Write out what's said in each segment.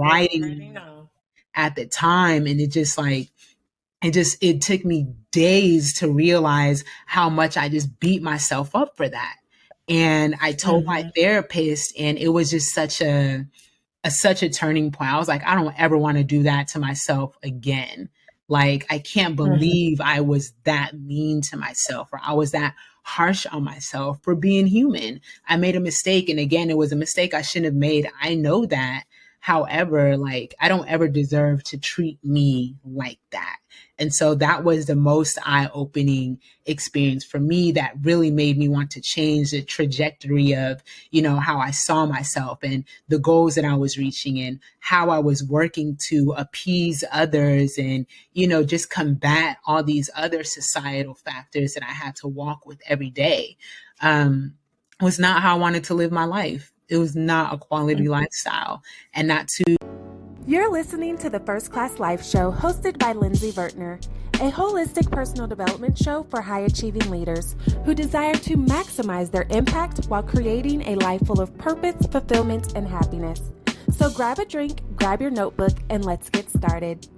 writing know. at the time. And it took me days to realize how much I just beat myself up for that. And I told my therapist, and it was just such a turning point. I was like, I don't ever want to do that to myself again. Like, I can't believe I was that mean to myself, or I was that harsh on myself for being human. I made a mistake. And again, it was a mistake I shouldn't have made. I know that. However, like, I don't ever deserve to treat me like that. And so that was the most eye-opening experience for me that really made me want to change the trajectory of, how I saw myself and the goals that I was reaching and how I was working to appease others and, just combat all these other societal factors that I had to walk with every day. Was not how I wanted to live my life. It was not a quality lifestyle, and not to. You're listening to the First Class Life Show, hosted by Lindsay Vertner, a holistic personal development show for high-achieving leaders who desire to maximize their impact while creating a life full of purpose, fulfillment, and happiness. So grab a drink, grab your notebook, and let's get started.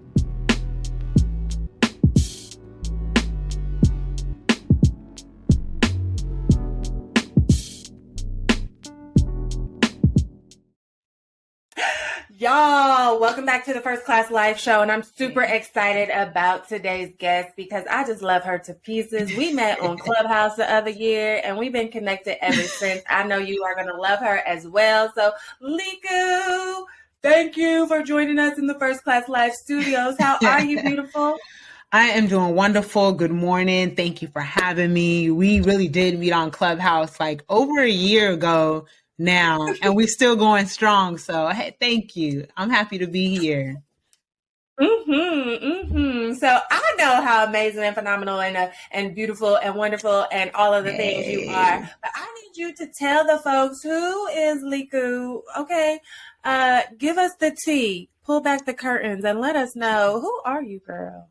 Y'all, welcome back to the First Class Life Show, and I'm super excited about today's guest because I just love her to pieces. We met on Clubhouse the other year, and we've been connected ever since. I know you are going to love her as well. So, Liku, thank you for joining us in the First Class Life Studios. How are you, beautiful? I am doing wonderful. Good morning. Thank you for having me. We really did meet on Clubhouse like over a year ago now, and we're still going strong. So, hey, thank you. I'm happy to be here. So I know how amazing and phenomenal and beautiful and wonderful and all of the things you are. But I need you to tell the folks, who is Liku? Okay, give us the tea. Pull back the curtains and let us know, who are you, girl?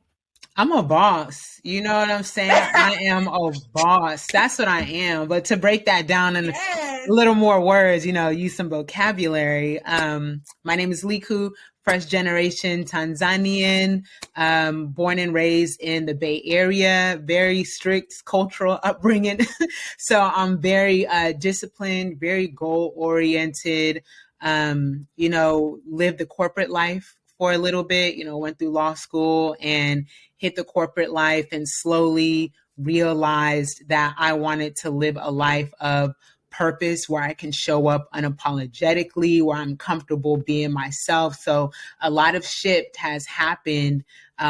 I'm a boss. You know what I'm saying? I am a boss. That's what I am. But to break that down in a little more words, use some vocabulary. My name is Liku, first generation Tanzanian, born and raised in the Bay Area, very strict cultural upbringing. So I'm very disciplined, very goal oriented, lived the corporate life for a little bit, went through law school and hit the corporate life and slowly realized that I wanted to live a life of purpose where I can show up unapologetically, where I'm comfortable being myself. So a lot of shift has happened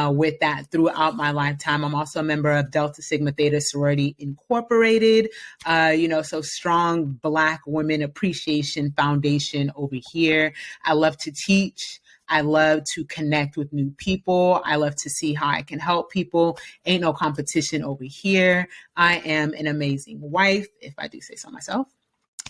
with that throughout my lifetime. I'm also a member of Delta Sigma Theta Sorority Incorporated, so strong Black Women Appreciation Foundation over here. I love to teach. I love to connect with new people. I love to see how I can help people. Ain't no competition over here. I am an amazing wife, if I do say so myself.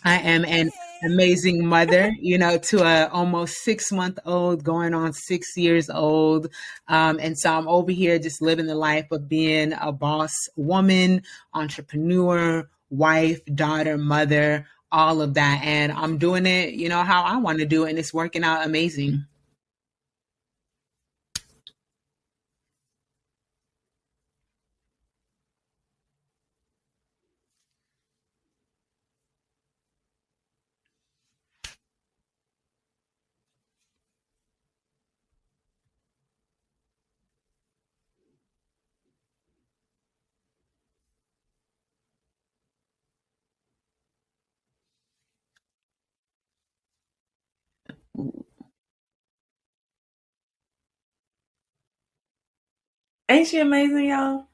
I am an amazing mother, to a almost 6-month-old going on 6 years old. And so I'm over here just living the life of being a boss woman, entrepreneur, wife, daughter, mother, all of that. And I'm doing it, how I want to do it. And it's working out amazing. Ain't she amazing, y'all?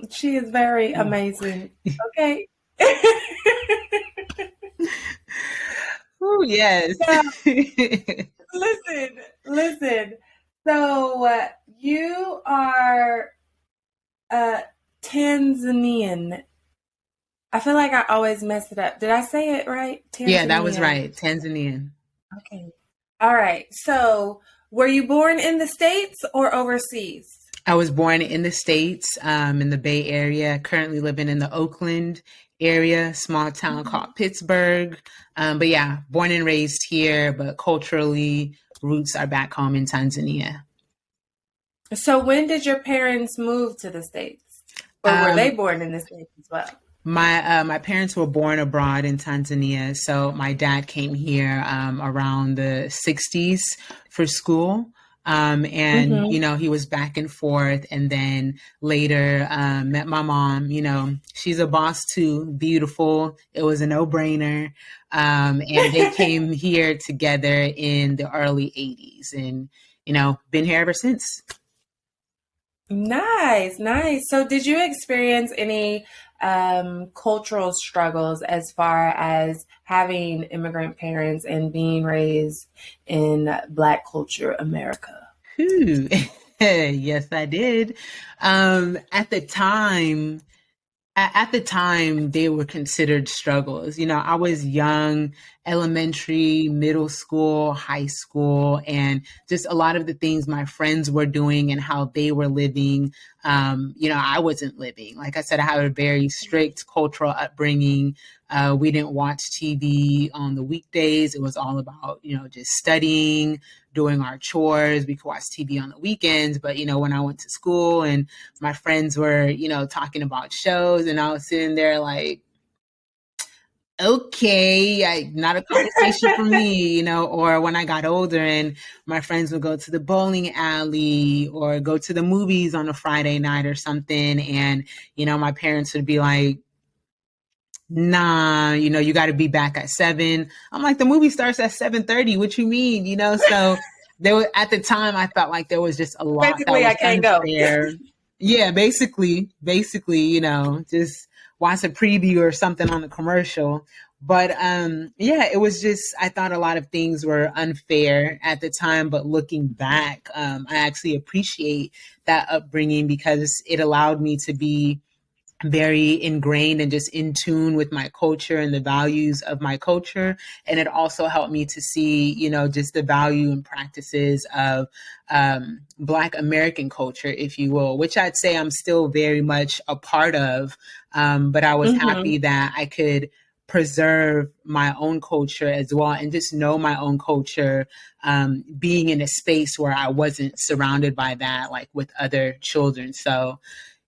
She is very amazing. Okay. Oh, yes. Listen. So you are Tanzanian. I feel like I always mess it up. Did I say it right? Tanzanian. Yeah, that was right. Tanzanian. Okay. All right. So were you born in the States or overseas? I was born in the States, in the Bay Area, currently living in the Oakland area, small town called Pittsburgh. But yeah, born and raised here, but culturally, roots are back home in Tanzania. So when did your parents move to the States? Or were they Um, born in the States as well? my parents were born abroad in Tanzania, so my dad came here around the '60s for school. And Mm-hmm. you know, he was back and forth, and then later met my mom. You know, she's a boss too, beautiful. It was a no-brainer. And they came here together in the early '80s, and you know, been here ever since. Nice, nice. So, did you experience any cultural struggles as far as having immigrant parents and being raised in Black culture America? Whew. Yes, I did. At the time, at the time they were considered struggles. You know, I was young, elementary, middle school, high school, and just a lot of the things my friends were doing and how they were living, you know, I wasn't living. Like I said, I had a very strict cultural upbringing. We didn't watch TV on the weekdays. It was all about, you know, just studying, doing our chores. We could watch TV on the weekends, but you know, when I went to school and my friends were, you know, talking about shows, and I was sitting there like, okay, not a conversation for me, you know. Or when I got older and my friends would go to the bowling alley or go to the movies on a Friday night or something, and you know, my parents would be like, nah, you know, you got to be back at 7. I'm like, the movie starts at 7:30. What you mean? You know, so there was, at the time, I felt like there was just a lot that Basically, I was can't go. unfair. Yeah, basically, you know, just watch a preview or something on the commercial. But yeah, it was just, I thought a lot of things were unfair at the time, but looking back, I actually appreciate that upbringing because it allowed me to be very ingrained and just in tune with my culture and the values of my culture. And it also helped me to see, you know, just the value and practices of Black American culture, if you will, which I'd say I'm still very much a part of. But I was Hmm. happy that I could preserve my own culture as well and just know my own culture, being in a space where I wasn't surrounded by that, like with other children. So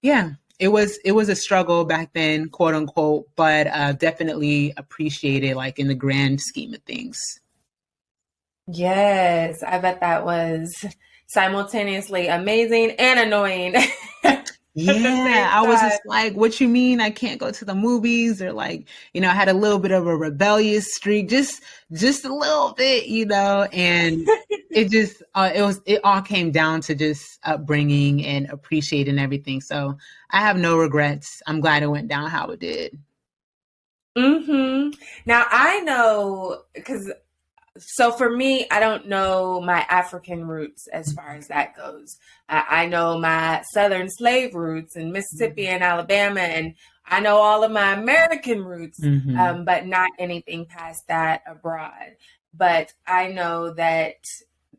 yeah, it was a struggle back then, quote unquote, but definitely appreciated like in the grand scheme of things. Yes, I bet that was simultaneously amazing and annoying at the Yeah, same I was time. just like, what you mean I can't go to the movies? Or like, you know, I had a little bit of a rebellious streak, just a little bit, you know, and it just it all came down to just upbringing and appreciating everything. So I have no regrets. I'm glad it went down how it did. Hmm. Now I know because so for me, I don't know my African roots as far as that goes. I know my Southern slave roots in Mississippi and Alabama, and I know all of my American roots, Mm-hmm. but not anything past that abroad. But I know that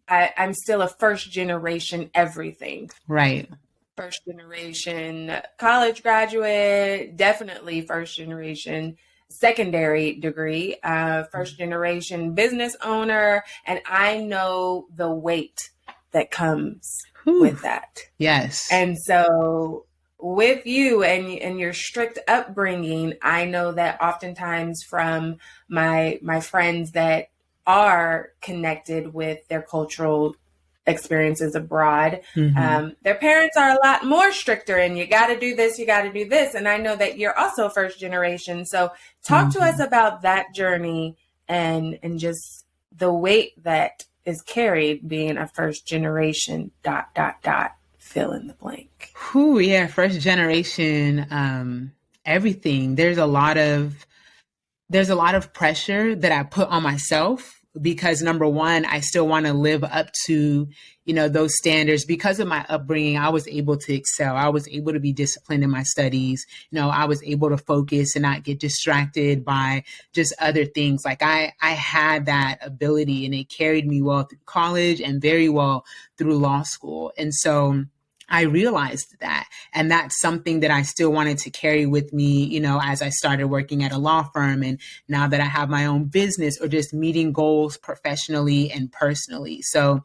I'm still a first generation everything. Right. First generation college graduate, definitely first generation secondary degree, first generation business owner, and I know the weight that comes Whew. with that. Yes. And so with you and your strict upbringing, I know that oftentimes from my friends that are connected with their cultural experiences abroad, Mm-hmm. their parents are a lot more stricter and you got to do this, you got to do this. And I know that you're also first generation. So talk to us Mm-hmm. about that journey and just the weight that is carried being a first generation dot dot dot fill in the blank. Whew, yeah, first generation, everything. There's a lot of pressure that I put on myself because number one, I still want to live up to, you know, those standards. Because of my upbringing, I was able to excel. I was able to be disciplined in my studies. You know, I was able to focus and not get distracted by just other things. Like I had that ability and it carried me well through college and very well through law school. And so I realized that. And that's something that I still wanted to carry with me, as I started working at a law firm and now that I have my own business or just meeting goals professionally and personally. So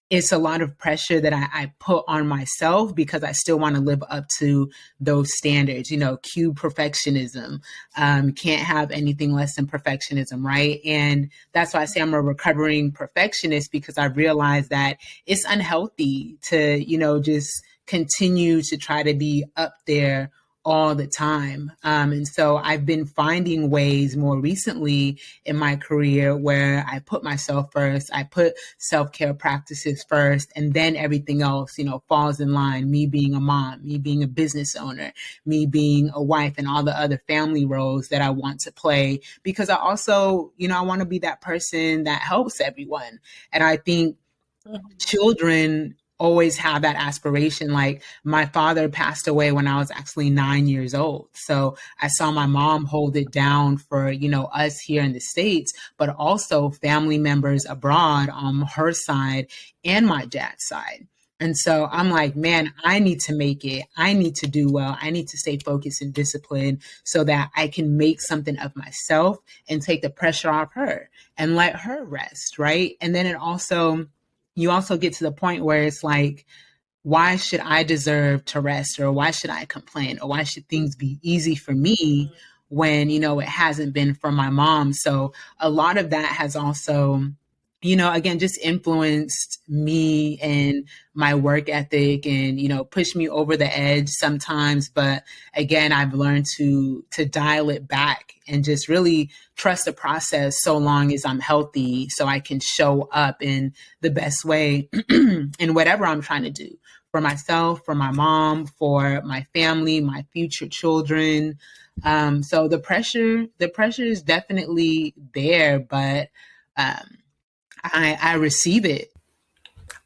it's a lot of pressure that I put on myself because I still want to live up to those standards, cue perfectionism. Can't have anything less than perfectionism, right? And that's why I say I'm a recovering perfectionist, because I realize that it's unhealthy to, just continue to try to be up there all the time. And so I've been finding ways more recently in my career where I put myself first, I put self-care practices first, and then everything else, falls in line. Me being a mom, me being a business owner, me being a wife, and all the other family roles that I want to play, because I also, I want to be that person that helps everyone. And I think children always have that aspiration. Like, my father passed away when I was actually 9 years old. So I saw my mom hold it down for, us here in the States, but also family members abroad on her side and my dad's side. And so I'm like, man, I need to make it. I need to do well. I need to stay focused and disciplined so that I can make something of myself and take the pressure off her and let her rest. Right. And then you also get to the point where it's like, why should I deserve to rest, or why should I complain, or why should things be easy for me when, it hasn't been for my mom? So a lot of that has also, again, just influenced me and my work ethic and, pushed me over the edge sometimes. But again, I've learned to dial it back and just really trust the process so long as I'm healthy, so I can show up in the best way in whatever I'm trying to do for myself, for my mom, for my family, my future children. So the pressure is definitely there, but I receive it.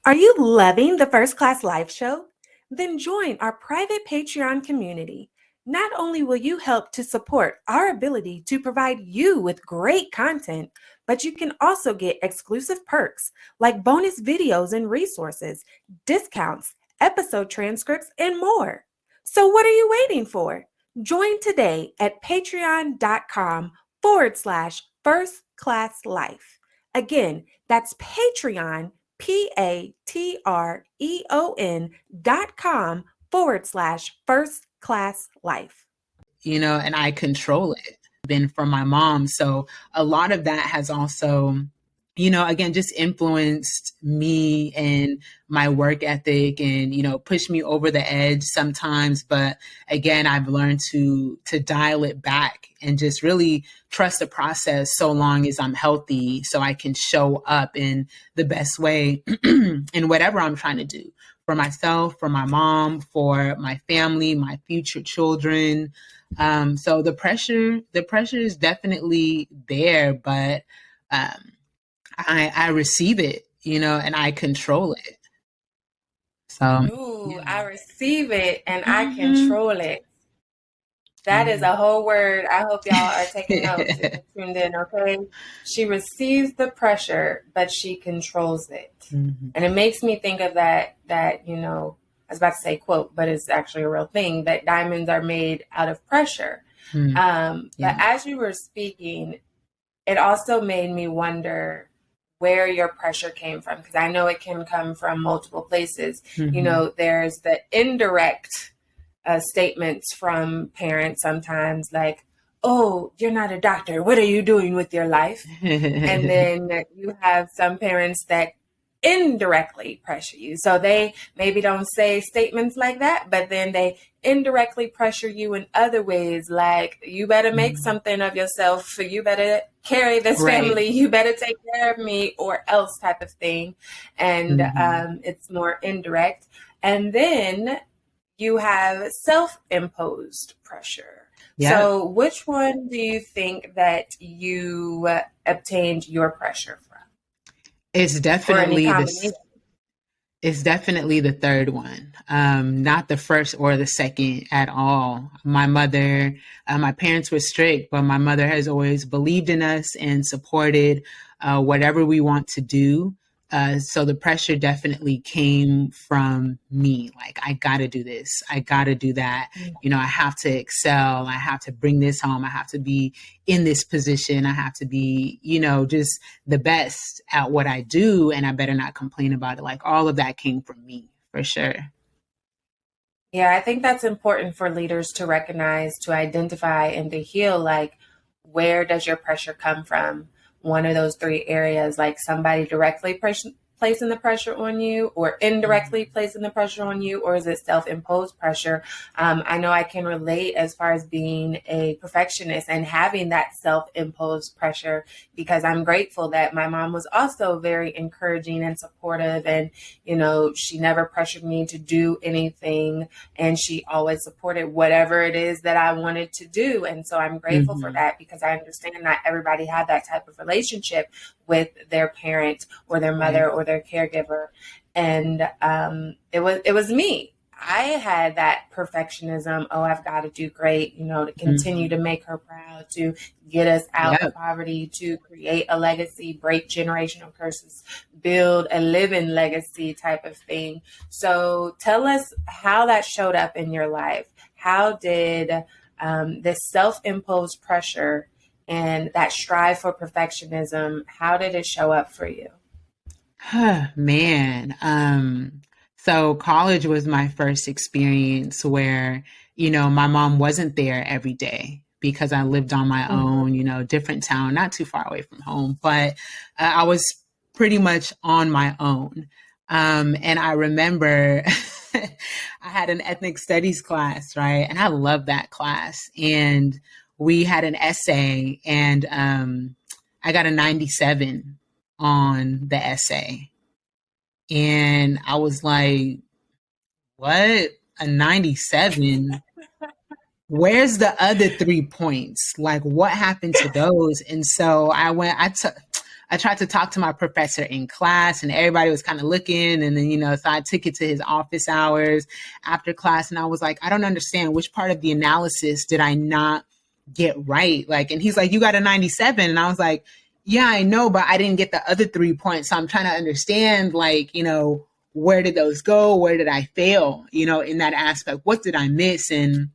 Are you loving the First Class Live show? Then join our private Patreon community. Not only will you help to support our ability to provide you with great content, but you can also get exclusive perks like bonus videos and resources, discounts, episode transcripts, and more. So what are you waiting for? Join today at patreon.com/First Class Life. Again, that's Patreon, patreon.com/First Class Life. And I control it. Been from my mom. So a lot of that has also, again, just influenced me and my work ethic and, pushed me over the edge sometimes. But again, I've learned to dial it back and just really trust the process so long as I'm healthy, so I can show up in the best way in whatever I'm trying to do for myself, for my mom, for my family, my future children. So the pressure is definitely there, but I receive it, and I control it. So Ooh, I receive it and I control it. That is a whole word. I hope y'all are taking notes and tuned in, okay? She receives the pressure, but she controls it. And it makes me think of that, I was about to say quote, but it's actually a real thing, that diamonds are made out of pressure. But as you were speaking, it also made me wonder where your pressure came from, because I know it can come from multiple places. There's the indirect statements from parents sometimes, like, oh, you're not a doctor, what are you doing with your life? And then you have some parents that indirectly pressure you. So they maybe don't say statements like that, but then they indirectly pressure you in other ways, like, you better make something of yourself, you better carry this family, you better take care of me, or else, type of thing. And it's more indirect. And then you have self-imposed pressure. So which one do you think that you obtained your pressure from? It's definitely the third one, not the first or the second at all. My mother, my parents were strict, but my mother has always believed in us and supported whatever we want to do. So the pressure definitely came from me. Like, I got to do this. I got to do that. You know, I have to excel. I have to bring this home. I have to be in this position. I have to be, you know, just the best at what I do. And I better not complain about it. Like, all of that came from me for sure. Yeah, I think that's important for leaders to recognize, to identify, and to heal. Like, where does your pressure come from? One of those three areas, like somebody directly placing the pressure on you, or indirectly placing the pressure on you, or is it self-imposed pressure? I know I can relate as far as being a perfectionist and having that self-imposed pressure, because I'm grateful that my mom was also very encouraging and supportive, and you know, she never pressured me to do anything, and she always supported whatever it is that I wanted to do. And so I'm grateful for that, because I understand not everybody had that type of relationship with their parent or their mother or their caregiver. And it was me. I had that perfectionism. Oh, I've got to do great, you know, to continue to make her proud, to get us out of poverty, to create a legacy, break generational curses, build a living legacy type of thing. So tell us how that showed up in your life. How did this self-imposed pressure and that strive for perfectionism, how did it show up for you? Man. So college was my first experience where, you know, my mom wasn't there every day because I lived on my own, you know, different town, not too far away from home, but I was pretty much on my own. And I remember I had an ethnic studies class, right? And I loved that class. And we had an essay, and I got a 97 on the essay. And I was like, what? A 97? Where's the other 3 points? Like, what happened to those? And so I tried to talk to my professor in class, and everybody was kind of looking. And then, you know, so I took it to his office hours after class. And I was like, I don't understand, which part of the analysis did I not get right? Like, and he's like, you got a 97. And I was like, yeah, I know, but I didn't get the other 3 points. So I'm trying to understand, like, you know, where did those go? Where did I fail? You know, in that aspect, what did I miss? And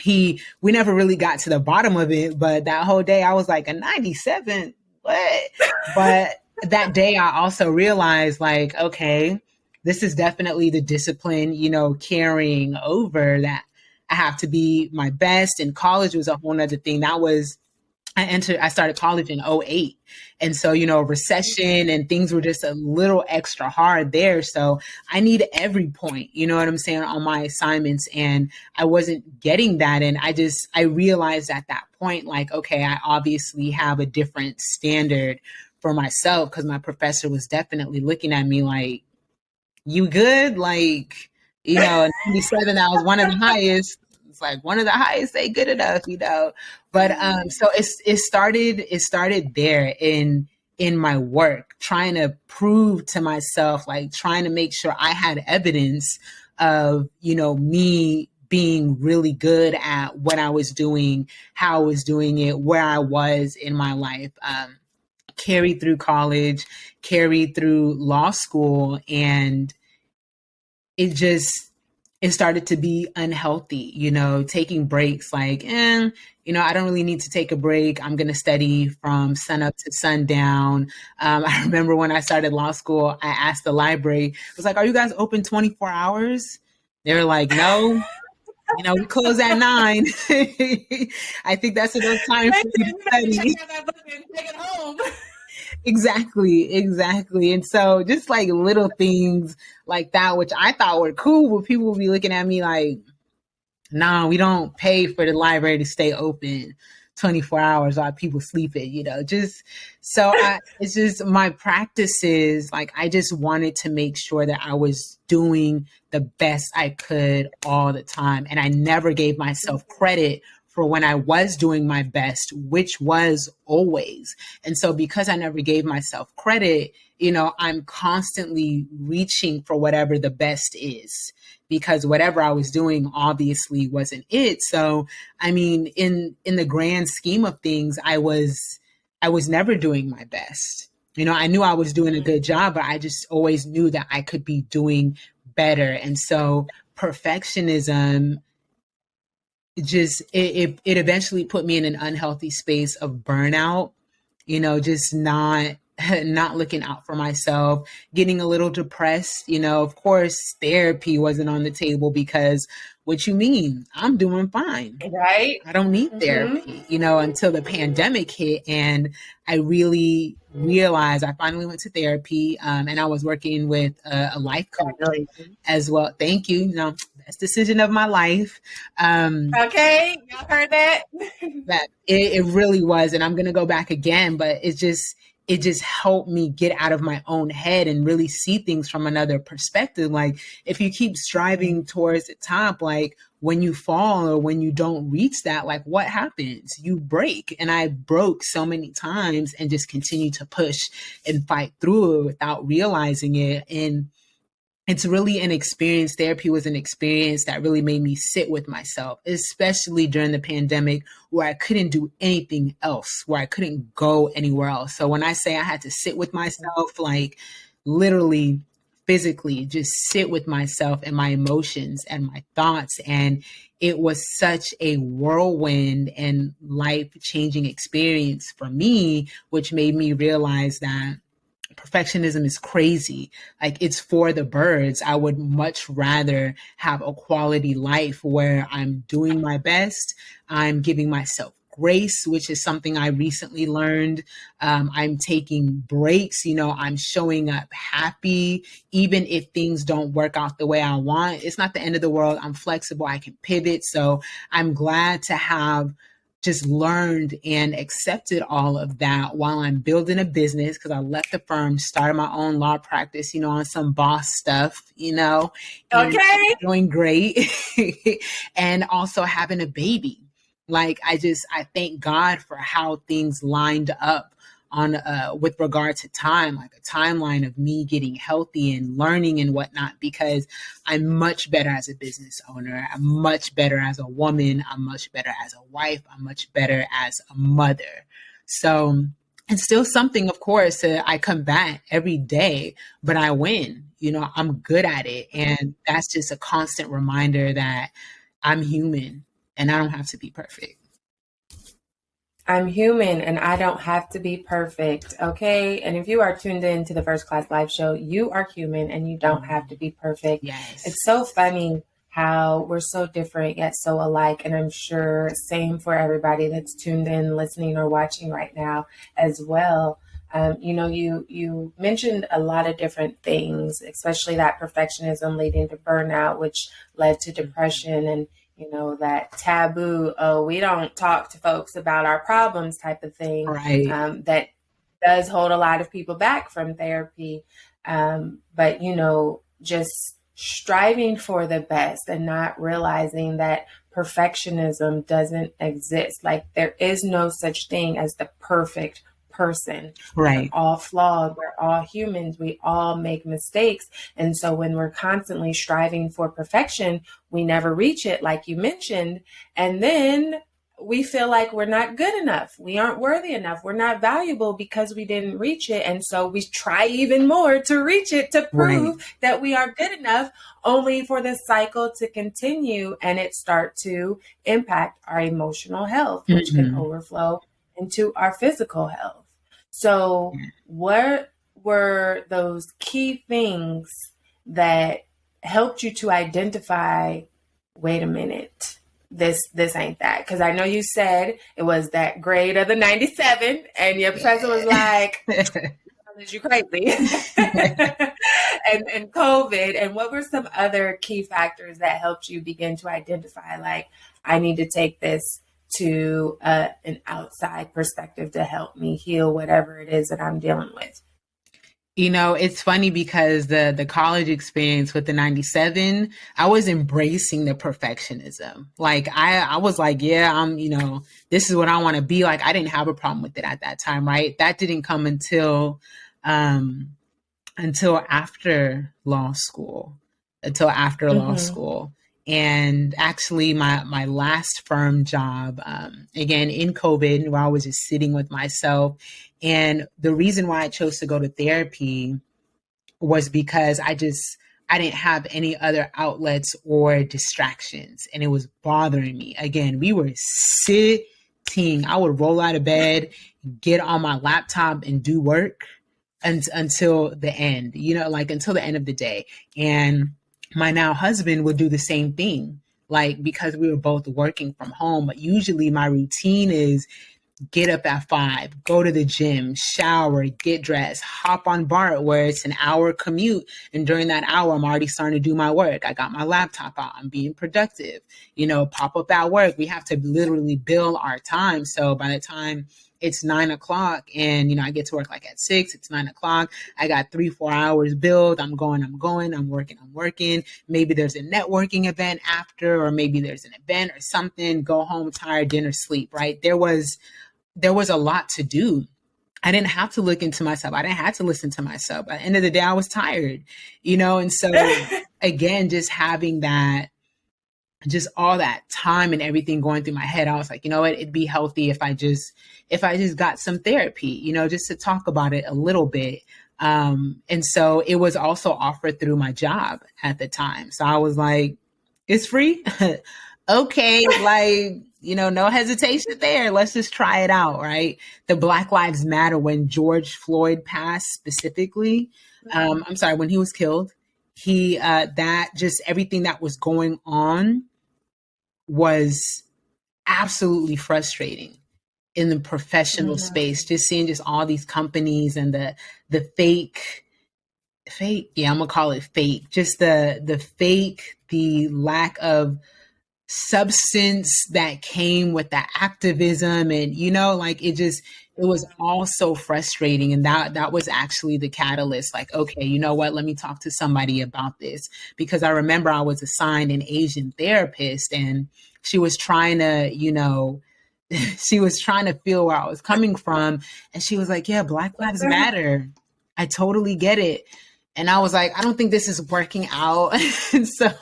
we never really got to the bottom of it, but that whole day I was like, a 97, what? But that day I also realized, like, okay, this is definitely the discipline, you know, carrying over, that I have to be my best. And college was a whole nother thing. I started college in '08. And so, you know, recession and things were just a little extra hard there. So I need every point, you know what I'm saying, on my assignments. And I wasn't getting that. And I realized at that point, like, okay, I obviously have a different standard for myself, because my professor was definitely looking at me like, you good? Like, you know, 97, that was one of the highest. It's like, one of the highest ain't good enough, you know. But so it started there in my work, trying to prove to myself, like trying to make sure I had evidence of, you know, me being really good at what I was doing, how I was doing it, where I was in my life. Carried through college, carried through law school, and it started to be unhealthy, you know, taking breaks, like, you know, I don't really need to take a break. I'm going to study from sun up to sundown. I remember when I started law school, I asked the library, I was like, are you guys open 24 hours? They were like, no, you know, we close at 9. I think that's enough time for you to study. Take it home. Exactly. And so just like little things like that, which I thought were cool, but people would be looking at me like, no, we don't pay for the library to stay open 24 hours while people sleeping, you know, it's just my practices. Like, I just wanted to make sure that I was doing the best I could all the time. And I never gave myself credit for when I was doing my best, which was always. And so because I never gave myself credit, you know, I'm constantly reaching for whatever the best is, because whatever I was doing obviously wasn't it. So, I mean, in the grand scheme of things, I was never doing my best. I knew I was doing a good job, but I just always knew that I could be doing better. And so perfectionism it eventually put me in an unhealthy space of burnout, just not looking out for myself, getting a little depressed. Of course, therapy wasn't on the table because what you mean? I'm doing fine. Right. I don't need therapy, until the pandemic hit. And I really realized I finally went to therapy, and I was working with a life coach Congratulations. as well. Thank you. Best decision of my life. Okay, y'all heard that? That it really was. And I'm going to go back again, but it just helped me get out of my own head and really see things from another perspective. Like if you keep striving towards the top, like when you fall or when you don't reach that, like what happens? You break. And I broke so many times and just continue to push and fight through it without realizing it. And it's really an experience. Therapy was an experience that really made me sit with myself, especially during the pandemic where I couldn't do anything else, where I couldn't go anywhere else. So when I say I had to sit with myself, like literally, physically, just sit with myself and my emotions and my thoughts. And it was such a whirlwind and life changing experience for me, which made me realize that perfectionism is crazy. Like it's for the birds. I would much rather have a quality life where I'm doing my best. I'm giving myself grace, which is something I recently learned. I'm taking breaks. I'm showing up happy, even if things don't work out the way I want. It's not the end of the world. I'm flexible. I can pivot. So I'm glad to have just learned and accepted all of that while I'm building a business, because I left the firm, started my own law practice, on some boss stuff, and Okay. doing great. And also having a baby. Like I thank God for how things lined up on with regard to time, like a timeline of me getting healthy and learning and whatnot, because I'm much better as a business owner. I'm much better as a woman. I'm much better as a wife. I'm much better as a mother. So it's still something, of course, I come back every day, but I win. I'm good at it. And that's just a constant reminder that I'm human and I don't have to be perfect. I'm human and I don't have to be perfect. Okay. And if you are tuned in to the First Class Live Show, you are human and you don't have to be perfect. Yes. It's so funny how we're so different yet so alike. And I'm sure same for everybody that's tuned in, listening or watching right now as well. You mentioned a lot of different things, especially that perfectionism leading to burnout, which led to depression and that taboo, oh, we don't talk to folks about our problems type of thing. Right. That does hold a lot of people back from therapy. But, just striving for the best and not realizing that perfectionism doesn't exist. Like there is no such thing as the perfect person. Right. We're all flawed. We're all humans. We all make mistakes. And so when we're constantly striving for perfection, we never reach it, like you mentioned. And then we feel like we're not good enough. We aren't worthy enough. We're not valuable because we didn't reach it. And so we try even more to reach it to prove that we are good enough, only for the cycle to continue and it start to impact our emotional health, which can overflow into our physical health. So what were those key things that helped you to identify, wait a minute, this ain't that? Because I know you said it was that grade of the 97 and your professor was like, you crazy. and COVID. And what were some other key factors that helped you begin to identify, like, I need to take this to an outside perspective to help me heal whatever it is that I'm dealing with? It's funny because the college experience with the 97, I was embracing the perfectionism. Like I was like, yeah, I'm, this is what I want to be like. I didn't have a problem with it at that time, right? That didn't come until after law school, law school. And actually, my last firm job, again in COVID, where I was just sitting with myself. And the reason why I chose to go to therapy was because I didn't have any other outlets or distractions, and it was bothering me. Again, we were sitting. I would roll out of bed, get on my laptop, and do work until the end. Like until the end of the day. And my now husband would do the same thing. Like because we were both working from home, but usually my routine is get up at 5, go to the gym, shower, get dressed, hop on BART where it's an hour commute. And during that hour, I'm already starting to do my work. I got my laptop out. I'm being productive. Pop up at work. We have to literally bill our time. So by the time it's 9 o'clock and, I get to work like at 6, it's 9 o'clock. I got 3-4 hours billed. I'm working. Maybe there's a networking event after, or maybe there's an event or something, go home, tired, dinner, sleep, right? There was a lot to do. I didn't have to look into myself. I didn't have to listen to myself. At the end of the day, I was tired, and so again, just having that, just all that time and everything going through my head, I was like, you know what, it'd be healthy if I just got some therapy, just to talk about it a little bit. And so it was also offered through my job at the time. So I was like, it's free. Okay. Like, no hesitation there. Let's just try it out. Right. The Black Lives Matter, when George Floyd passed specifically, I'm sorry, when he was killed, that just everything that was going on was absolutely frustrating in the professional space, just seeing just all these companies and the fake, yeah, I'm gonna call it fake, just the fake, the lack of substance that came with that activism. And like it was all so frustrating. And that was actually the catalyst. Like, okay, you know what, let me talk to somebody about this. Because I remember I was assigned an Asian therapist, and she was trying to she was trying to feel where I was coming from. And she was like, yeah, Black Lives Matter, I totally get it. And I was like, I don't think this is working out. And so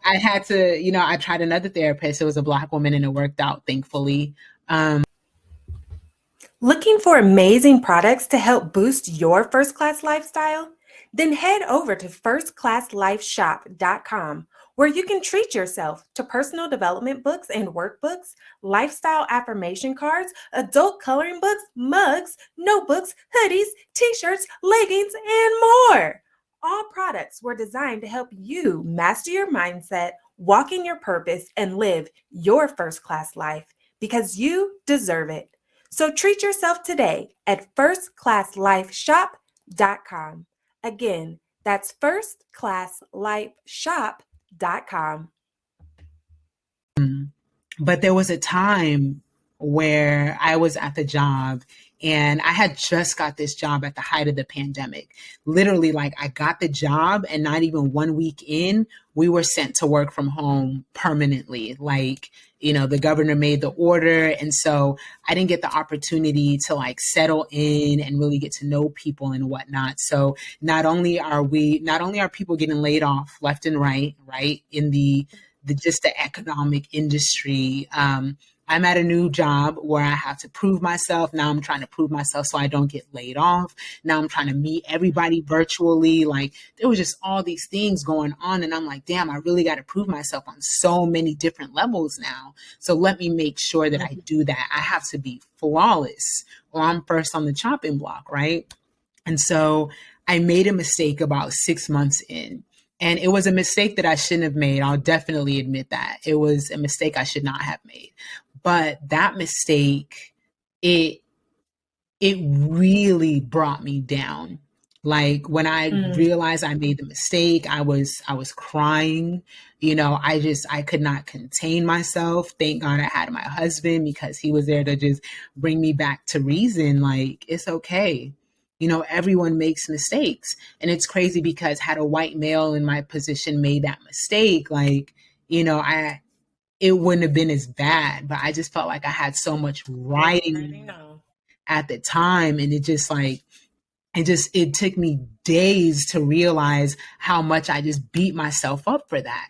I had to, I tried another therapist. It was a Black woman, and it worked out, thankfully. Looking for amazing products to help boost your first class lifestyle? Then head over to firstclasslifeshop.com, where you can treat yourself to personal development books and workbooks, lifestyle affirmation cards, adult coloring books, mugs, notebooks, hoodies, t-shirts, leggings, and more. All products were designed to help you master your mindset, walk in your purpose, and live your first class life, because you deserve it. So treat yourself today at firstclasslifeshop.com. Again, that's firstclasslifeshop.com. But there was a time where I was at the job, and I had just got this job at the height of the pandemic. Literally, like I got the job, and not even 1 week in, we were sent to work from home permanently. Like, the governor made the order. And so I didn't get the opportunity to like settle in and really get to know people and whatnot. So not only are people getting laid off left and right, in the just the economic industry. I'm at a new job where I have to prove myself. Now I'm trying to prove myself so I don't get laid off. Now I'm trying to meet everybody virtually. Like there was just all these things going on. And I'm like, damn, I really got to prove myself on so many different levels now. So let me make sure that I do that. I have to be flawless, or I'm first on the chopping block, right? And so I made a mistake about 6 months in. And it was a mistake that I shouldn't have made. I'll definitely admit that. It was a mistake I should not have made. But that mistake, it really brought me down. Like when I realized I made the mistake, I was crying. I could not contain myself. Thank God I had my husband, because he was there to just bring me back to reason. Like, it's okay. Everyone makes mistakes. And it's crazy because had a white male in my position made that mistake, like, it wouldn't have been as bad. But I just felt like I had so much writing at the time. And it just like, it took me days to realize how much I just beat myself up for that.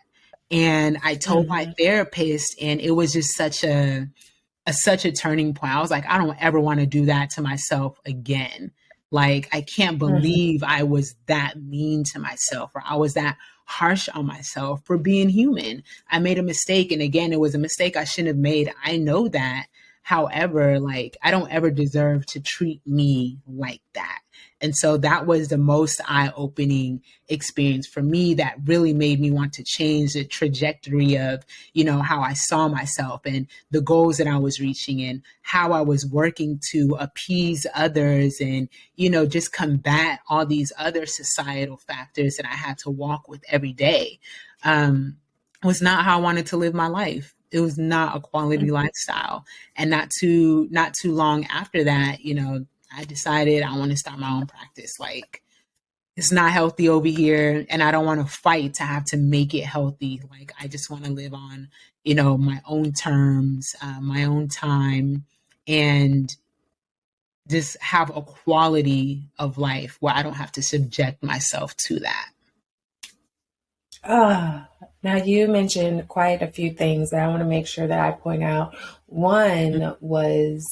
And I told my Mm-hmm. therapist, and it was just such a turning point. I was like, I don't ever want to do that to myself again. Like, I can't Mm-hmm. believe I was that mean to myself, or I was that harsh on myself for being human. I made a mistake. And again, it was a mistake I shouldn't have made. I know that. However, like, I don't ever deserve to treat me like that. And so that was the most eye opening experience for me that really made me want to change the trajectory of, how I saw myself and the goals that I was reaching and how I was working to appease others and, just combat all these other societal factors that I had to walk with every day. Was not how I wanted to live my life. It was not a quality lifestyle. And not too long after that, I decided I want to start my own practice. Like, it's not healthy over here, and I don't want to fight to have to make it healthy. Like, I just want to live on, my own terms, my own time, and just have a quality of life where I don't have to subject myself to that. Now you mentioned quite a few things that I want to make sure that I point out. One was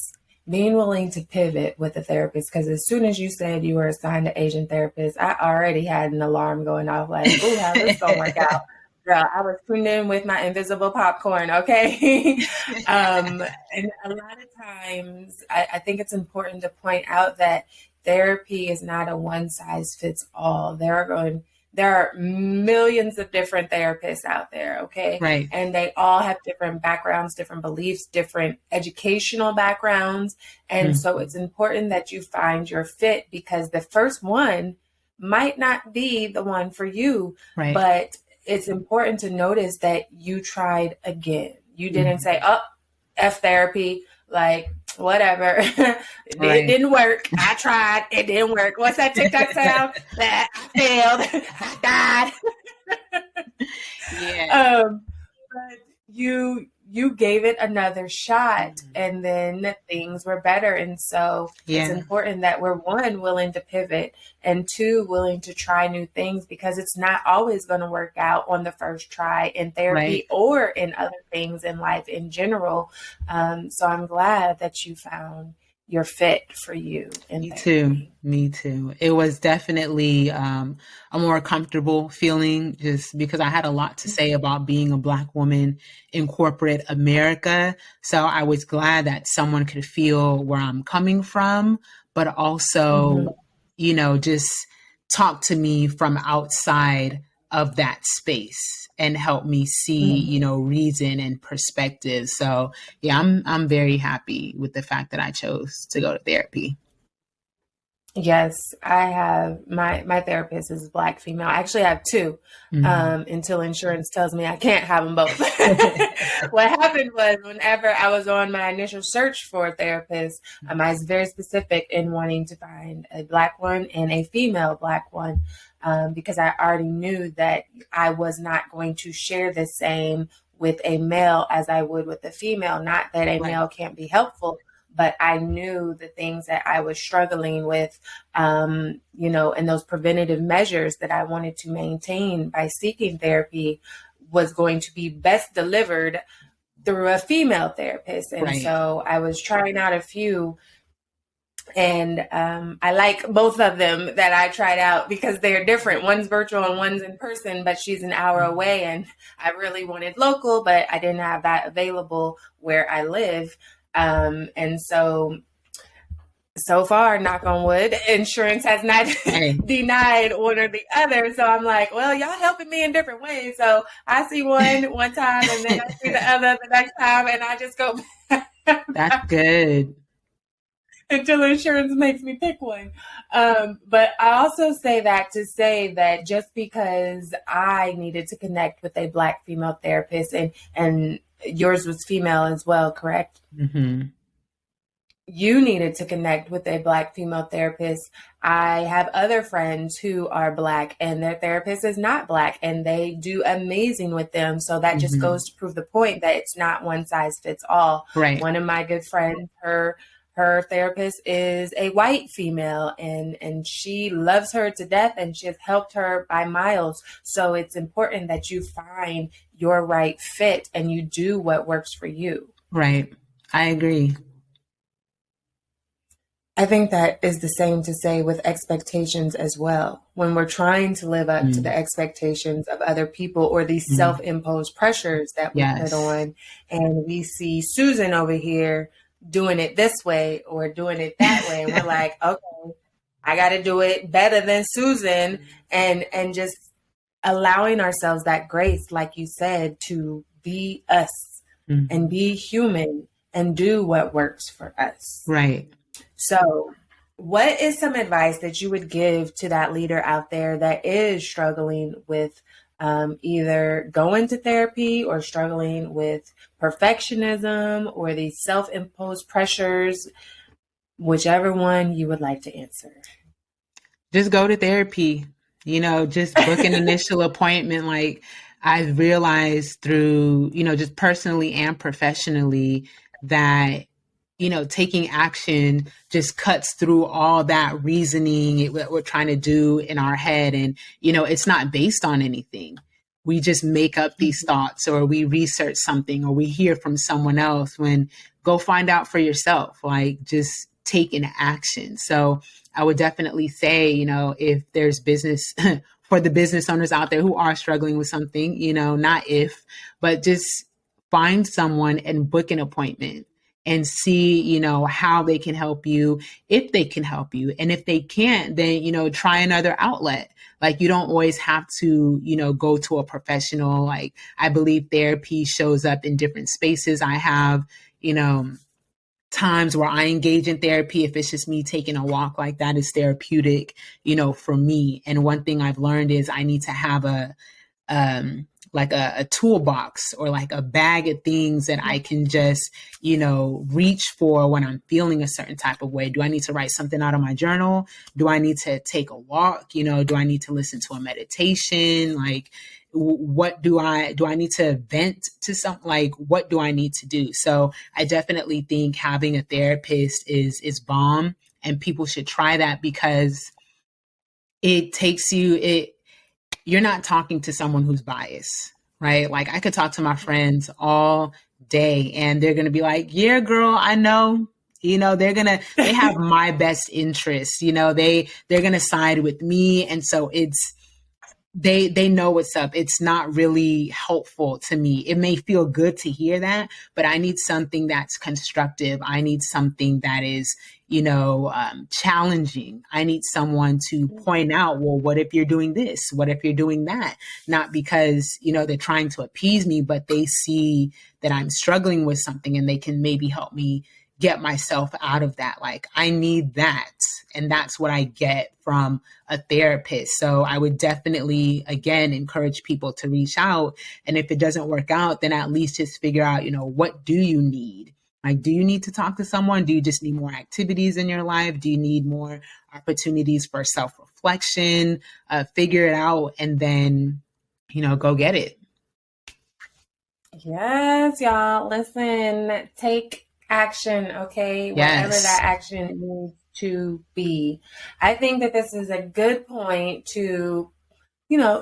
being willing to pivot with a therapist, because as soon as you said you were assigned to Asian therapist, I already had an alarm going off like, "Ooh, how this gonna work out?" Girl, I was tuned in with my invisible popcorn, okay? And a lot of times, I think it's important to point out that therapy is not a one size fits all. There are millions of different therapists out there, okay? Right. And they all have different backgrounds, different beliefs, different educational backgrounds. And so Mhm. it's important that you find your fit, because the first one might not be the one for you, Right. but it's important to notice that you tried again. You didn't Mhm. say, oh, F therapy, like, whatever. It Right. didn't work. I tried. It didn't work. What's that TikTok sound? That I failed. I Yeah. died. But you gave it another shot, Mhm. and then things were better. And so it's Yeah. important that we're, one, willing to pivot, and two, willing to try new things, because it's not always going to work out on the first try in Right. therapy or in other things in life in general. So I'm glad that you found your fit for you in Me too. therapy. Me too. It was definitely a more comfortable feeling just because I had a lot to say about being a Black woman in corporate America. So I was glad that someone could feel where I'm coming from, but Mhm. also, just talk to me from outside of that space and help me see, Mhm. reason and perspective. So yeah, I'm very happy with the fact that I chose to go to therapy. Yes, I have my therapist is Black female. I actually have two, Mhm. until insurance tells me I can't have them both. What happened was, whenever I was on my initial search for a therapist, I was very specific in wanting to find a Black one and a female Black one, because I already knew that I was not going to share the same with a male as I would with a female. Not that a Right, male can't be helpful, but I knew the things that I was struggling with, and those preventative measures that I wanted to maintain by seeking therapy was going to be best delivered through a female therapist. And right, so I was trying out a few, and I like both of them that I tried out because they're different. One's virtual and one's in person, but she's an hour mhm, away. And I really wanted local, but I didn't have that available where I live. And so far, knock on wood, insurance has not right. denied one or the other. So I'm like, well, y'all helping me in different ways. So I see one time, and then I see the other the next time, and I just go That's good. until insurance makes me pick one. But I also say that to say that just because I needed to connect with a Black female therapist, and yours was female as well, correct? Mhm, You needed to connect with a Black female therapist. I have other friends who are Black and their therapist is not Black, and they do amazing with them. So that just goes mhm. to prove the point that it's not one size fits all. Right. One of my good friends, her therapist is a white female, and she loves her to death, and she has helped her by miles. So it's important that you find your right fit and you do what works for you. Right. I agree. I think that is the same to say with expectations as well. When we're trying to live up to the expectations of other people or these self-imposed pressures that we put on, and we see Susan over here doing it this way or doing it that way, and we're like, okay, I got to do it better than Susan, and just allowing ourselves that grace, like you said, to be us and be human and do what works for us. Right. So, what is some advice that you would give to that leader out there that is struggling with either going to therapy or struggling with perfectionism or these self-imposed pressures, whichever one you would like to answer? Just go to therapy, just book an initial appointment. Like I've realized through, just personally and professionally that taking action just cuts through all that reasoning that we're trying to do in our head. And, it's not based on anything. We just make up these thoughts, or we research something, or we hear from someone else. When go find out for yourself, like just take an action. So I would definitely say, if there's business for the business owners out there who are struggling with something, not if, but just find someone and book an appointment and see, how they can help you, if they can help you. And if they can't, then, try another outlet. Like you don't always have to, go to a professional. Like I believe therapy shows up in different spaces. I have, times where I engage in therapy. If it's just me taking a walk, like that is therapeutic, for me. And one thing I've learned is I need to have a toolbox or like a bag of things that I can just, reach for when I'm feeling a certain type of way. Do I need to write something out of my journal? Do I need to take a walk? Do I need to listen to a meditation? Like, what do I need to vent to something? Like, what do I need to do? So I definitely think having a therapist is bomb, and people should try that because you're not talking to someone who's biased, right? Like I could talk to my friends all day and they're going to be like, yeah, girl, I know, they have my best interests, they're going to side with me. And so they know what's up. It's not really helpful to me. It may feel good to hear that, but I need something that's constructive. I need something that is, challenging. I need someone to point out, well, what if you're doing this? What if you're doing that? Not because, they're trying to appease me, but they see that I'm struggling with something and they can maybe help me get myself out of that. Like I need that. And that's what I get from a therapist. So I would definitely, again, encourage people to reach out. And if it doesn't work out, then at least just figure out, what do you need? Like, do you need to talk to someone? Do you just need more activities in your life? Do you need more opportunities for self-reflection? Figure it out and then, go get it. Yes, y'all. Listen, take action, okay? Yes. Whatever that action needs to be. I think that this is a good point to,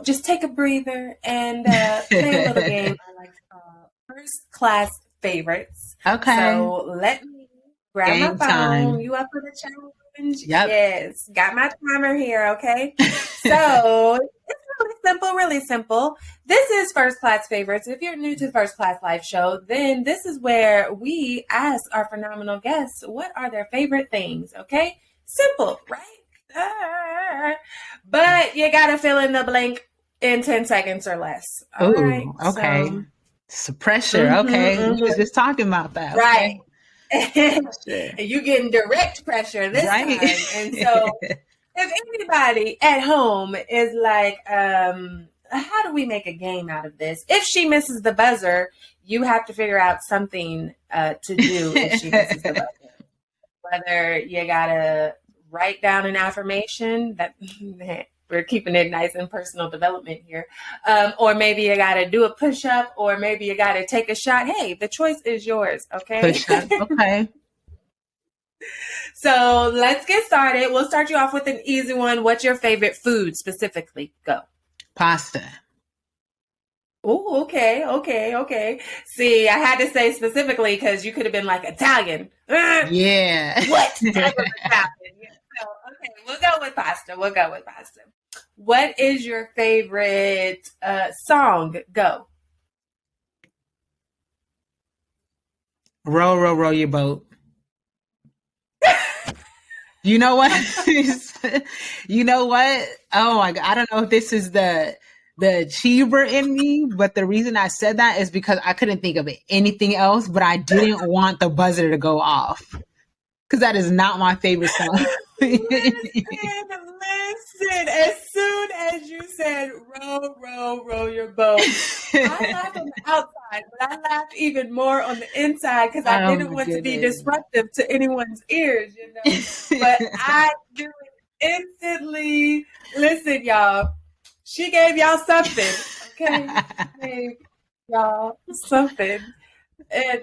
just take a breather and play a little game I like to call First Class Favorites. Okay. So let me grab Game my phone. time. You up for the challenge? Yep. Yes. Got my timer here, okay? So it's really simple. This is First Class Favorites. If you're new to the First Class Life show, then this is where we ask our phenomenal guests what are their favorite things, okay? Simple, right? But you got to fill in the blank in 10 seconds or less. All right. Okay. So, it's pressure. Okay. We was just talking about that. Right. Okay. You getting direct pressure this time. And so if anybody at home is like, how do we make a game out of this? If she misses the buzzer, you have to figure out something to do if she misses the buzzer. Whether you got to write down an affirmation that we're keeping it nice and personal development here. Or maybe you got to do a push-up, or maybe you got to take a shot. Hey, the choice is yours. Okay. Push-up. Okay. So let's get started. We'll start you off with an easy one. What's your favorite food specifically? Go. Pasta. Oh, okay. See, I had to say specifically because you could have been like Italian. Yeah. What type of Italian? Yeah, so, okay, we'll go with pasta. What is your favorite song? Go. Row, row, row your boat. You know what? You know what? Oh my God. I don't know if this is the achiever in me, but the reason I said that is because I couldn't think of anything else, but I didn't want the buzzer to go off. Because that is not my favorite song. Listen. As soon as you said row, row, row your boat, I laughed on the outside, but I laughed even more on the inside because I didn't want to be disruptive to anyone's ears, you know. But I knew it instantly. Listen, y'all, she gave y'all something, okay? She gave y'all something. And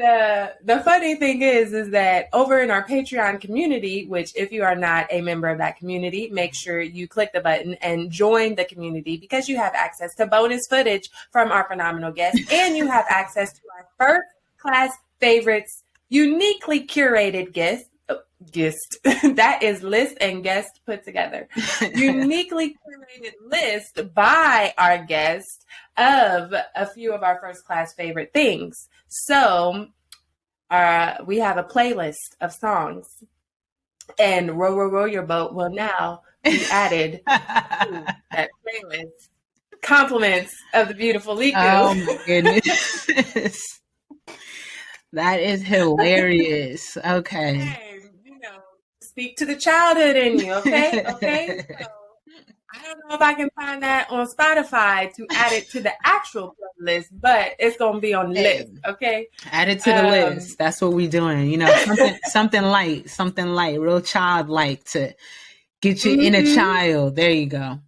the funny thing is that over in our Patreon community, which if you are not a member of that community, make sure you click the button and join the community because you have access to bonus footage from our phenomenal guests and you have access to our first class favorites, uniquely curated guest. That is list and guest put together. Uniquely curated list by our guest of a few of our first class favorite things. So we have a playlist of songs, and Row, Row, Row Your Boat will now be added to that playlist. Compliments of the beautiful Liku. Oh my goodness. That is hilarious. Okay. Hey, you know, speak to the childhood in you, okay? Okay? So, I don't know if I can find that on Spotify to add it to the actual playlist, but it's gonna be on the list, okay? Add it to the list. That's what we're doing. You know, something light, real childlike to get you in a child. There you go.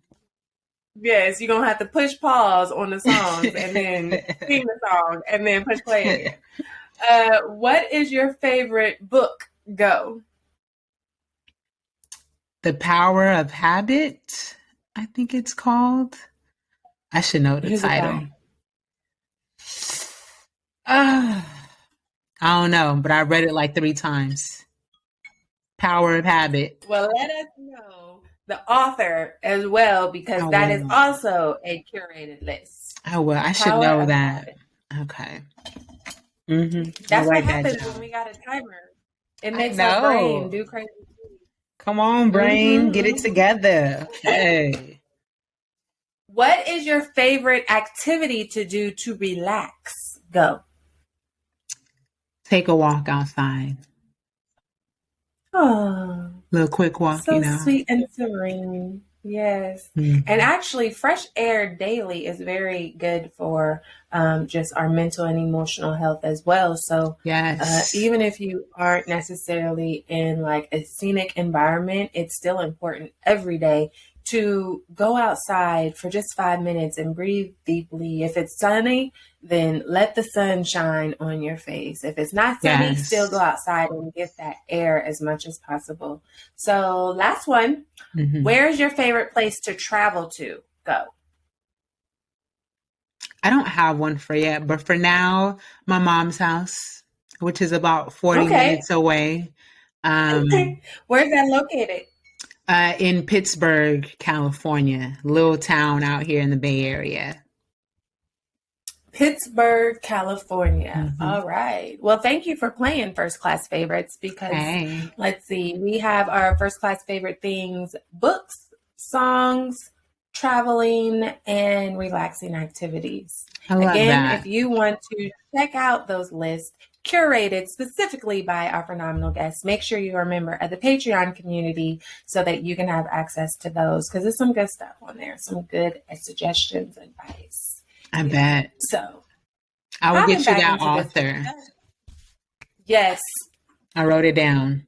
Yes, you're gonna have to push pause on the songs and then sing the song and then push play again. What is your favorite book? Go. The Power of Habit, I think it's called. I should know the title. I don't know, but I read it like 3 times. Power of Habit. Well, let us know the author as well, because that is also a curated list. Oh, well, I should know that. Okay. Mm-hmm. That's what happens when we got a timer. It makes our brain do crazy. Come on, brain. Get it together. Okay. What is your favorite activity to do to relax? Go. Take a walk outside. Oh. Little quick walk, so sweet and serene. Yes. Mm-hmm. And actually, fresh air daily is very good for just our mental and emotional health as well. So yes, even if you aren't necessarily in like a scenic environment, it's still important every day to go outside for just 5 minutes and breathe deeply. If it's sunny, then let the sun shine on your face. If it's not sunny, still go outside and get that air as much as possible. So last one, where's your favorite place to travel to? Go. I don't have one for yet, but for now, my mom's house, which is about 40 minutes away. Where's that located? In Pittsburgh, California, little town out here in the Bay Area. Pittsburgh, California. Mm-hmm. All right. Well, thank you for playing First Class Favorites because let's see, we have our First Class Favorite things: books, songs, traveling, and relaxing activities. Again, if you want to check out those lists curated specifically by our phenomenal guests, make sure you are a member of the Patreon community so that you can have access to those, because there's some good stuff on there, some good suggestions and advice. I bet. So I will get you that author. Yes. I wrote it down.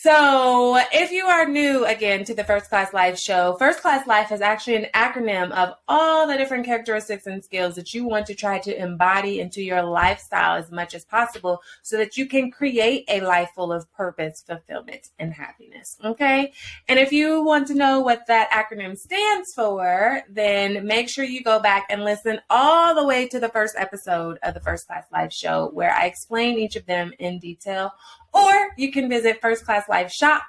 So, if you are new again to the First Class Life show, First Class Life is actually an acronym of all the different characteristics and skills that you want to try to embody into your lifestyle as much as possible so that you can create a life full of purpose, fulfillment, and happiness. Okay? And if you want to know what that acronym stands for, then make sure you go back and listen all the way to the first episode of the First Class Life show where I explain each of them in detail. Or you can visit First Class Life shop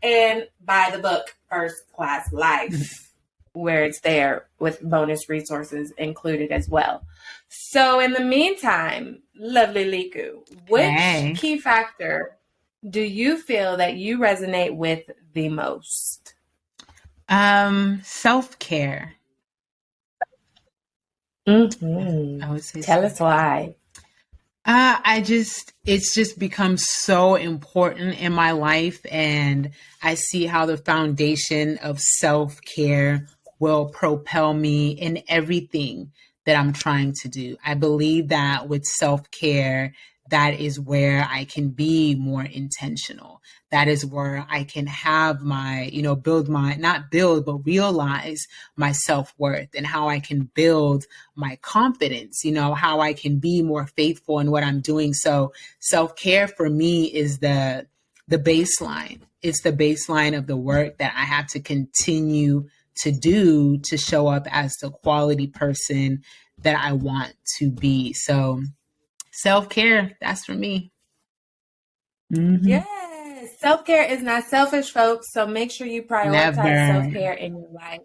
and buy the book First Class Life, where it's there with bonus resources included as well. So in the meantime, lovely Liku, which key factor do you feel that you resonate with the most? Self-care. Mm-hmm. I would say Tell us why. It's just become so important in my life, and I see how the foundation of self-care will propel me in everything that I'm trying to do. I believe that with self-care, that is where I can be more intentional. That is where I can have my, not build, but realize my self-worth and how I can build my confidence, how I can be more faithful in what I'm doing. So self-care for me is the baseline. It's the baseline of the work that I have to continue to do to show up as the quality person that I want to be. So self-care, that's for me. Mm-hmm. Yes. Self-care is not selfish, folks. So make sure you prioritize self-care in your life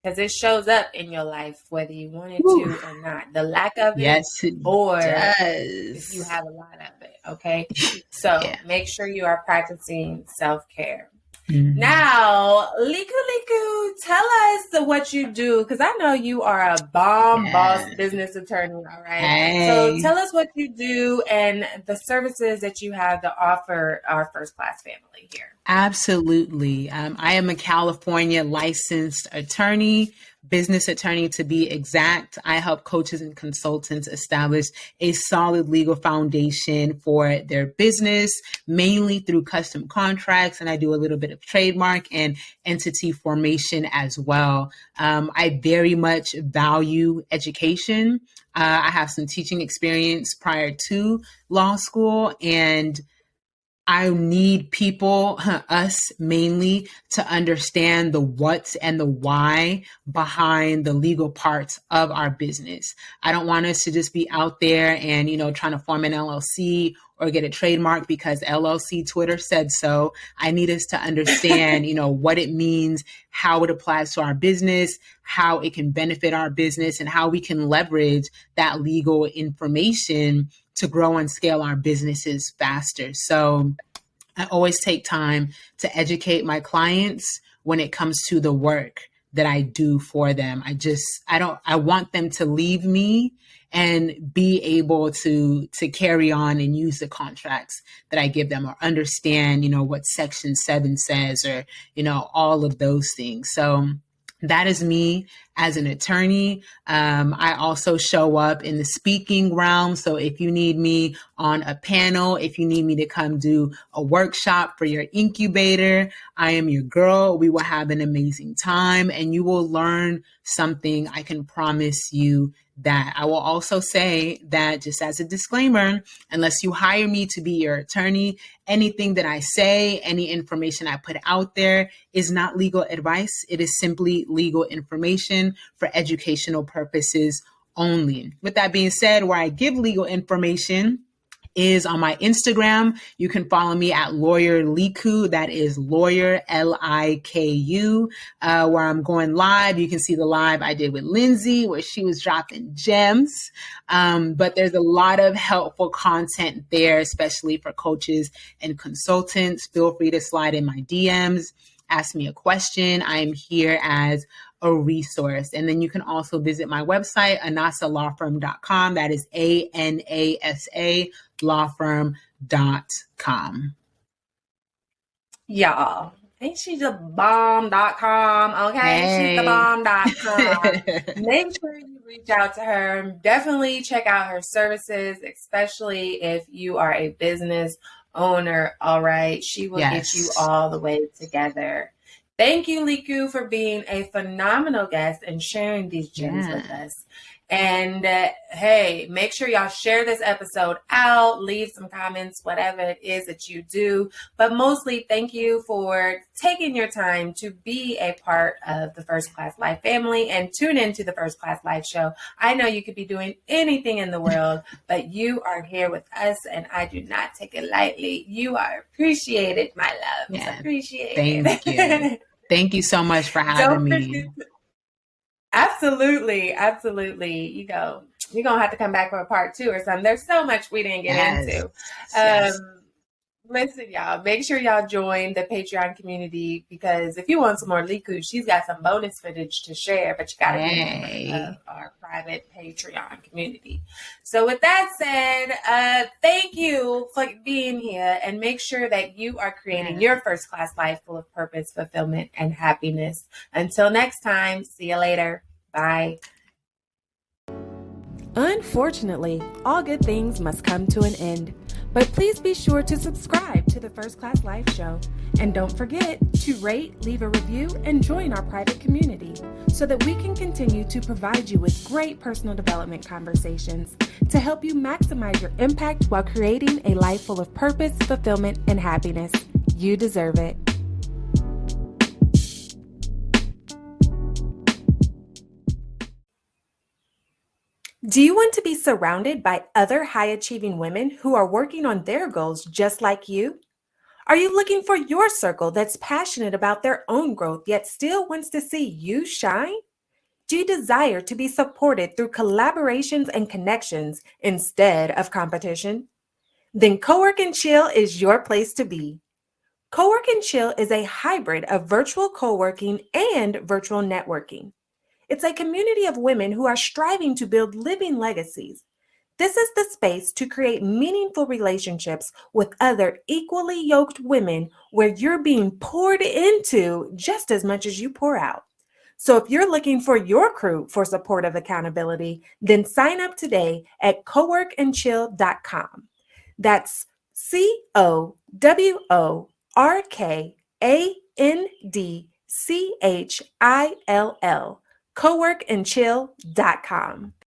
because it shows up in your life, whether you want it to or not. The lack of it, or if you have a lot of it. Okay. So make sure you are practicing self-care. Mm-hmm. Now, Liku, tell us what you do, because I know you are a bomb boss business attorney, all right? Hey. So tell us what you do and the services that you have to offer our first class family here. Absolutely. I am a California licensed attorney, business attorney to be exact. I help coaches and consultants establish a solid legal foundation for their business, mainly through custom contracts. And I do a little bit of trademark and entity formation as well. I very much value education. I have some teaching experience prior to law school, and I need people, us mainly, to understand the what and the why behind the legal parts of our business. I don't want us to just be out there and, trying to form an LLC or get a trademark because LLC Twitter said so. I need us to understand, what it means, how it applies to our business, how it can benefit our business, and how we can leverage that legal information to grow and scale our businesses faster. So I always take time to educate my clients when it comes to the work that I do for them. I want them to leave me and be able to carry on and use the contracts that I give them or understand, what Section 7 says or, all of those things. So that is me as an attorney. I also show up in the speaking realm. So if you need me on a panel, if you need me to come do a workshop for your incubator, I am your girl. We will have an amazing time and you will learn something. I can promise you that. I will also say that, just as a disclaimer, unless you hire me to be your attorney, anything that I say, any information I put out there is not legal advice. It is simply legal information for educational purposes only. With that being said, where I give legal information is on my Instagram. You can follow me at Lawyer Liku. That is Lawyer Liku, where I'm going live. You can see the live I did with Lindsay, where she was dropping gems. But there's a lot of helpful content there, especially for coaches and consultants. Feel free to slide in my DMs, ask me a question. I am here as a resource. And then you can also visit my website, anasalawfirm.com. That is ANASA lawfirm.com. Y'all, ain't she the bomb.com? Okay, hey. She's the bomb.com. Make sure you reach out to her. Definitely check out her services, especially if you are a business owner. All right. She will get you Yes. all the way together. Thank you, Liku, for being a phenomenal guest and sharing these gems Yeah. with us. And hey, make sure y'all share this episode out, leave some comments, whatever it is that you do. But mostly, thank you for taking your time to be a part of the First Class Life family and tune into the First Class Life show. I know you could be doing anything in the world, but you are here with us, and I do not take it lightly. You are appreciated, my loves. Yeah. Appreciated. Thank you. Thank you so much for having Don't me. forget. Absolutely, absolutely. You're gonna have to come back for a part 2 or something. There's so much we didn't get Yes. into. Yes. Listen, y'all, make sure y'all join the Patreon community, because if you want some more Liku, she's got some bonus footage to share, but you got to be a member of our private Patreon community. So with that said, thank you for being here, and make sure that you are creating your first class life full of purpose, fulfillment, and happiness. Until next time, see you later. Bye. Unfortunately, all good things must come to an end. But please be sure to subscribe to the First Class Life Show. And don't forget to rate, leave a review, and join our private community so that we can continue to provide you with great personal development conversations to help you maximize your impact while creating a life full of purpose, fulfillment, and happiness. You deserve it. Do you want to be surrounded by other high-achieving women who are working on their goals just like you? Are you looking for your circle that's passionate about their own growth yet still wants to see you shine? Do you desire to be supported through collaborations and connections instead of competition? Then Cowork and Chill is your place to be. Cowork and Chill is a hybrid of virtual co-working and virtual networking. It's a community of women who are striving to build living legacies. This is the space to create meaningful relationships with other equally yoked women where you're being poured into just as much as you pour out. So if you're looking for your crew for supportive accountability, then sign up today at coworkandchill.com. That's COWORKANDCHILL, coworkandchill.com.